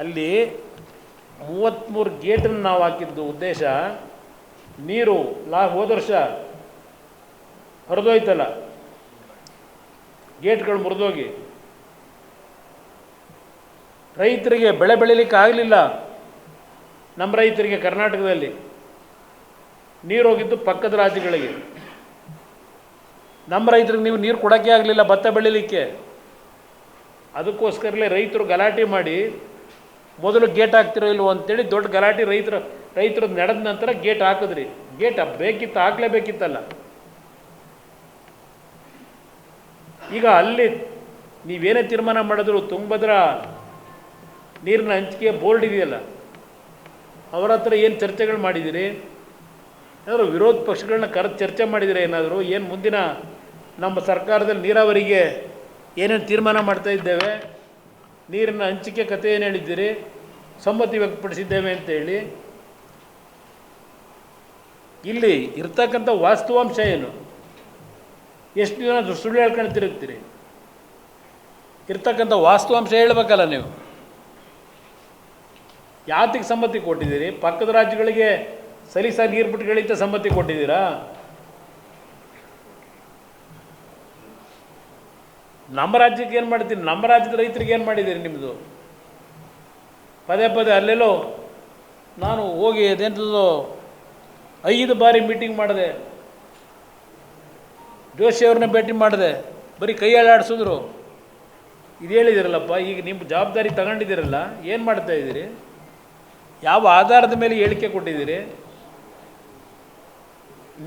ಅಲ್ಲಿ 33 ಗೇಟನ್ನು ನಾವು ಹಾಕಿದ್ದು ಉದ್ದೇಶ ನೀರು ಹೋದ ವರ್ಷ ಹರಿದೋಯ್ತಲ್ಲ, ಗೇಟ್ಗಳು ಮುರಿದೋಗಿ ರೈತರಿಗೆ ಬೆಳೆ ಬೆಳೀಲಿಕ್ಕೆ ಆಗಲಿಲ್ಲ. ನಮ್ಮ ರೈತರಿಗೆ ಕರ್ನಾಟಕದಲ್ಲಿ ನೀರು ಹೋಗಿದ್ದು ಪಕ್ಕದ ರಾಜ್ಯಗಳಿಗೆ. ನಮ್ಮ ರೈತರಿಗೆ ನೀವು ನೀರು ಕೊಡೋಕ್ಕೆ ಆಗಲಿಲ್ಲ ಭತ್ತ ಬೆಳೀಲಿಕ್ಕೆ. ಅದಕ್ಕೋಸ್ಕರಲೇ ರೈತರು ಗಲಾಟೆ ಮಾಡಿ ಮೊದಲು ಗೇಟ್ ಹಾಕ್ತಿರೋ ಇಲ್ವೋ ಅಂತೇಳಿ ದೊಡ್ಡ ಗಲಾಟೆ ರೈತರು ನಡೆದ ನಂತರ ಗೇಟ್ ಹಾಕಿದ್ರಿ. ಗೇಟ್ ಬೇಕಿತ್ತು, ಹಾಕಲೇಬೇಕಿತ್ತಲ್ಲ. ಈಗ ಅಲ್ಲಿ ನೀವೇನೇ ತೀರ್ಮಾನ ಮಾಡಿದ್ರು ತುಂಗಭದ್ರಾ ನೀರಿನ ಹಂಚಿಕೆ ಬೋರ್ಡ್ ಇದೆಯಲ್ಲ, ಅವರ ಹತ್ರ ಏನು ಚರ್ಚೆಗಳು ಮಾಡಿದ್ದೀರಿ? ಏನಾದರೂ ವಿರೋಧ ಪಕ್ಷಗಳನ್ನ ಕರೆದು ಚರ್ಚೆ ಮಾಡಿದರೆ ಏನಾದರೂ ಏನು ಮುಂದಿನ ನಮ್ಮ ಸರ್ಕಾರದಲ್ಲಿ ನೀರಾವರಿಗೆ ಏನೇನು ತೀರ್ಮಾನ ಮಾಡ್ತಾ ಇದ್ದೇವೆ, ನೀರಿನ ಹಂಚಿಕೆ ಕಥೆ ಏನು ಹೇಳಿದ್ದೀರಿ, ಸಮ್ಮತಿ ವ್ಯಕ್ತಪಡಿಸಿದ್ದೇವೆ ಅಂತೇಳಿ. ಇಲ್ಲಿ ಇರ್ತಕ್ಕಂಥ ವಾಸ್ತವಾಂಶ ಏನು? ಎಷ್ಟು ದಿನ ಸುಳ್ಳು ಹೇಳ್ಕೊಂಡು ತಿರುಗ್ತೀರಿ? ಇರ್ತಕ್ಕಂಥ ವಾಸ್ತವಾಂಶ ಹೇಳಬೇಕಲ್ಲ ನೀವು. ಯಾತಿಗೆ ಸಮ್ಮತಿ ಕೊಟ್ಟಿದ್ದೀರಿ? ಪಕ್ಕದ ರಾಜ್ಯಗಳಿಗೆ ಸಲೀಸಾಗಿ ನೀರು ಬಿಟ್ಟುಗಳಿಂದ ಸಮ್ಮತಿ ಕೊಟ್ಟಿದ್ದೀರಾ? ನಮ್ಮ ರಾಜ್ಯಕ್ಕೆ ಏನು ಮಾಡ್ತೀರಿ? ನಮ್ಮ ರಾಜ್ಯದ ರೈತರಿಗೆ ಏನು ಮಾಡಿದ್ದೀರಿ ನಿಮ್ಮದು? ಪದೇ ಪದೇ ಅಲ್ಲೆಲ್ಲೋ ನಾನು ಹೋಗಿ ಅದೇಂಥದ್ದು 5 ಬಾರಿ ಮೀಟಿಂಗ್ ಮಾಡಿದೆ, ಜೋಶಿ ಅವ್ರನ್ನ ಭೇಟಿ ಮಾಡಿದೆ, ಬರೀ ಕೈ ಆಡಿಸಿದ್ರು. ಇದು ಹೇಳಿದಿರಲ್ಲಪ್ಪ, ಈಗ ನಿಮ್ಮ ಜವಾಬ್ದಾರಿ ತಗೊಂಡಿದ್ದೀರಲ್ಲ, ಏನು ಮಾಡ್ತಾ ಇದ್ದೀರಿ? ಯಾವ ಆಧಾರದ ಮೇಲೆ ಹೇಳಿಕೆ ಕೊಟ್ಟಿದ್ದೀರಿ?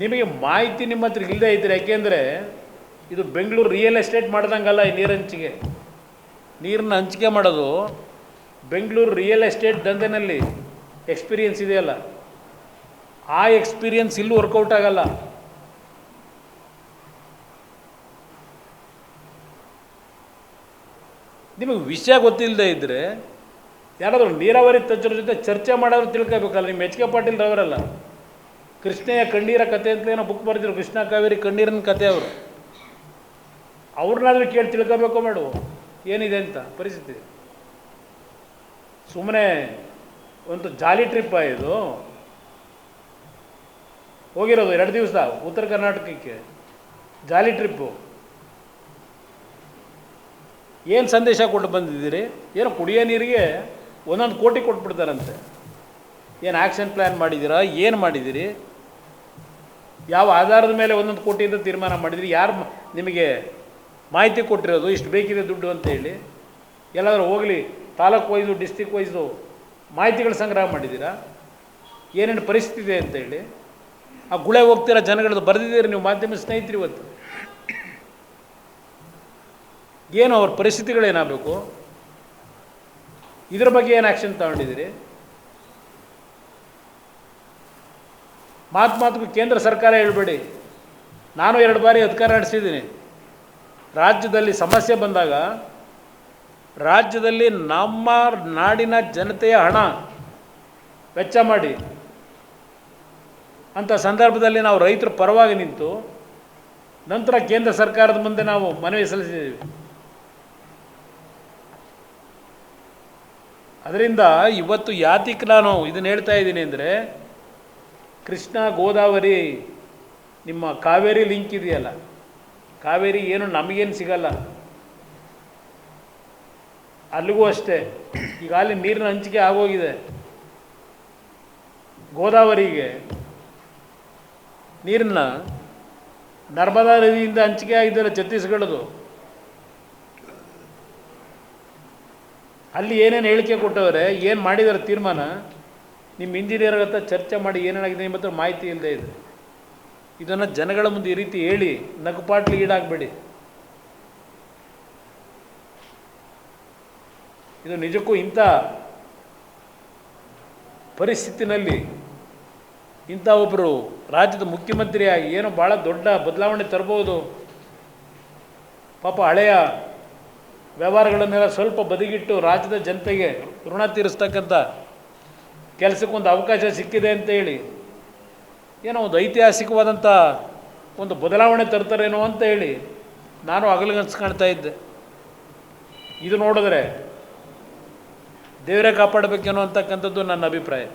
ನಿಮಗೆ ಮಾಹಿತಿ ನಿಮ್ಮ ಹತ್ರ ಇಲ್ಲದೆ ಇದ್ದೀರಿ. ಯಾಕೆಂದರೆ ಇದು ಬೆಂಗಳೂರು ರಿಯಲ್ ಎಸ್ಟೇಟ್ ಮಾಡ್ದಂಗಲ್ಲ. ಈ ನೀರನ್ನ ಹಂಚಿಕೆ ಮಾಡೋದು ಬೆಂಗಳೂರು ರಿಯಲ್ ಎಸ್ಟೇಟ್ ದಂಧೆನಲ್ಲಿ ಎಕ್ಸ್ಪೀರಿಯನ್ಸ್ ಇದೆಯಲ್ಲ, ಆ ಎಕ್ಸ್ಪೀರಿಯನ್ಸ್ ಇಲ್ಲೂ ವರ್ಕೌಟ್ ಆಗಲ್ಲ. ನಿಮಗೆ ವಿಷಯ ಗೊತ್ತಿಲ್ಲದೆ ಇದ್ದರೆ ಯಾರಾದರೂ ನೀರಾವರಿ ತಜ್ಞರ ಜೊತೆ ಚರ್ಚೆ ಮಾಡೋರು ತಿಳ್ಕೋಬೇಕಲ್ಲ. ನಿಮ್ಮ ಎಚ್ ಕೆ ಪಾಟೀಲ್ ಅವರಲ್ಲ, ಕೃಷ್ಣಯ್ಯ ಕಣ್ಣೀರ ಕತೆ ಅಂತ ಏನೋ ಬುಕ್ ಬರೆದಿರು, ಕೃಷ್ಣ ಕಾವೇರಿ ಕಣ್ಣೀರಿನ ಕತೆ. ಅವ್ರನ್ನಾದ್ರೂ ಕೇಳಿ ತಿಳ್ಕೋಬೇಕೋ ಮೇಡು ಏನಿದೆ ಅಂತ ಪರಿಸ್ಥಿತಿ. ಸುಮ್ಮನೆ ಒಂದು ಜಾಲಿ ಟ್ರಿಪ್ಪ ಇದು ಹೋಗಿರೋದು 2 ದಿವಸ ಉತ್ತರ ಕರ್ನಾಟಕಕ್ಕೆ ಜಾಲಿ ಟ್ರಿಪ್ಪು. ಏನು ಸಂದೇಶ ಕೊಟ್ಟು ಬಂದಿದ್ದೀರಿ? ಏನೋ ಕುಡಿಯೋ ನೀರಿಗೆ 1 ಕೋಟಿ ಕೊಟ್ಬಿಡ್ತಾರಂತೆ. ಏನು ಆ್ಯಕ್ಷನ್ ಪ್ಲ್ಯಾನ್ ಮಾಡಿದ್ದೀರಾ? ಏನು ಮಾಡಿದ್ದೀರಿ? ಯಾವ ಆಧಾರದ ಮೇಲೆ 1 ಕೋಟಿಯಿಂದ ತೀರ್ಮಾನ ಮಾಡಿದಿರಿ? ಯಾರು ನಿಮಗೆ ಮಾಹಿತಿ ಕೊಟ್ಟಿರೋದು ಇಷ್ಟು ಬೇಕಿದೆ ದುಡ್ಡು ಅಂತ ಹೇಳಿ? ಎಲ್ಲಾದರೂ ಹೋಗಲಿ ತಾಲೂಕು ವೈಸು ಡಿಸ್ಟಿಕ್ ವೈಸು ಮಾಹಿತಿಗಳು ಸಂಗ್ರಹ ಮಾಡಿದ್ದೀರಾ? ಏನೇನು ಪರಿಸ್ಥಿತಿ ಇದೆ ಅಂತೇಳಿ ಆ ಗುಳೆ ಹೋಗ್ತಿರೋ ಜನಗಳದ್ದು ಬರೆದಿದ್ದೀರಿ ನೀವು ಮಾಧ್ಯಮ ಸ್ನೇಹಿತರು. ಇವತ್ತು ಏನು ಅವ್ರ ಪರಿಸ್ಥಿತಿಗಳೇನಾಗಬೇಕು? ಇದ್ರ ಬಗ್ಗೆ ಏನು ಆ್ಯಕ್ಷನ್ ತಗೊಂಡಿದ್ದೀರಿ? ಮಾತು ಕೇಂದ್ರ ಸರ್ಕಾರ ಹೇಳ್ಬೇಡಿ. ನಾನು 2 ಬಾರಿ ಅಧಿಕಾರ ನಡೆಸಿದ್ದೀನಿ. ರಾಜ್ಯದಲ್ಲಿ ಸಮಸ್ಯೆ ಬಂದಾಗ ರಾಜ್ಯದಲ್ಲಿ ನಮ್ಮ ನಾಡಿನ ಜನತೆಯ ಹಣ ವೆಚ್ಚ ಮಾಡಿ ಅಂಥ ಸಂದರ್ಭದಲ್ಲಿ ನಾವು ರೈತರ ಪರವಾಗಿ ನಿಂತು ನಂತರ ಕೇಂದ್ರ ಸರ್ಕಾರದ ಮುಂದೆ ನಾವು ಮನವಿ ಸಲ್ಲಿಸಿದ್ದೀವಿ. ಅದರಿಂದ ಇವತ್ತು ಯಾತಿಗೆ ನಾನು ಇದನ್ನು ಹೇಳ್ತಾ ಇದ್ದೀನಿ ಅಂದರೆ, ಕೃಷ್ಣ ಗೋದಾವರಿ ನಿಮ್ಮ ಕಾವೇರಿ ಲಿಂಕ್ ಇದೆಯಲ್ಲ, ಕಾವೇರಿ ಏನು ನಮಗೇನು ಸಿಗಲ್ಲ. ಅಲ್ಲಿಗೂ ಅಷ್ಟೇ ಈಗ ಅಲ್ಲಿ ನೀರಿನ ಹಂಚಿಕೆ ಆಗೋಗಿದೆ. ಗೋದಾವರಿಗೆ ನೀರನ್ನ ನರ್ಮದಾ ನದಿಯಿಂದ ಹಂಚಿಕೆ ಆಗಿದ್ದಲ್ಲ ಛತ್ತೀಸ್ಗಢದು. ಅಲ್ಲಿ ಏನೇನು ಹೇಳಿಕೆ ಕೊಟ್ಟವ್ರೆ, ಏನು ಮಾಡಿದಾರೆ ತೀರ್ಮಾನ, ನಿಮ್ಮ ಇಂಜಿನಿಯರ್ ಹತ್ರ ಚರ್ಚೆ ಮಾಡಿ ಏನೇನಾಗಿದೆ ನಿಮ್ಮ ಹತ್ರ ಮಾಹಿತಿ ಇಲ್ಲದೆ ಇದೆ. ಇದನ್ನು ಜನಗಳ ಮುಂದೆ ಈ ರೀತಿ ಹೇಳಿ ನಗುಪಾಟ್ಲಿಗೆ ಈಡಾಗಬೇಡಿ. ಇದು ನಿಜಕ್ಕೂ ಇಂಥ ಪರಿಸ್ಥಿತಿನಲ್ಲಿ ಇಂಥ ಒಬ್ಬರು ರಾಜ್ಯದ ಮುಖ್ಯಮಂತ್ರಿಯಾಗಿ ಏನೋ ಭಾಳ ದೊಡ್ಡ ಬದಲಾವಣೆ ತರ್ಬೋದು. ಪಾಪ ಹಳೆಯ ವ್ಯವಹಾರಗಳನ್ನೆಲ್ಲ ಸ್ವಲ್ಪ ಬದಿಗಿಟ್ಟು ರಾಜ್ಯದ ಜನತೆಗೆ ಋಣ ತೀರಿಸ್ತಕ್ಕಂಥ ಕೆಲಸಕ್ಕೊಂದು ಅವಕಾಶ ಸಿಕ್ಕಿದೆ ಅಂತ ಹೇಳಿ ಏನೋ ಒಂದು ಐತಿಹಾಸಿಕವಾದಂಥ ಒಂದು ಬದಲಾವಣೆ ತರ್ತಾರೇನೋ ಅಂತ ಹೇಳಿ ನಾನು ಹಗಲುಗನಸು ಕಾಣ್ತಾ ಇದ್ದೆ. ಇದು ನೋಡಿದ್ರೆ ದೇವರೇ ಕಾಪಾಡಬೇಕೇನೋ ಅಂತಕ್ಕಂಥದ್ದು ನನ್ನ ಅಭಿಪ್ರಾಯ.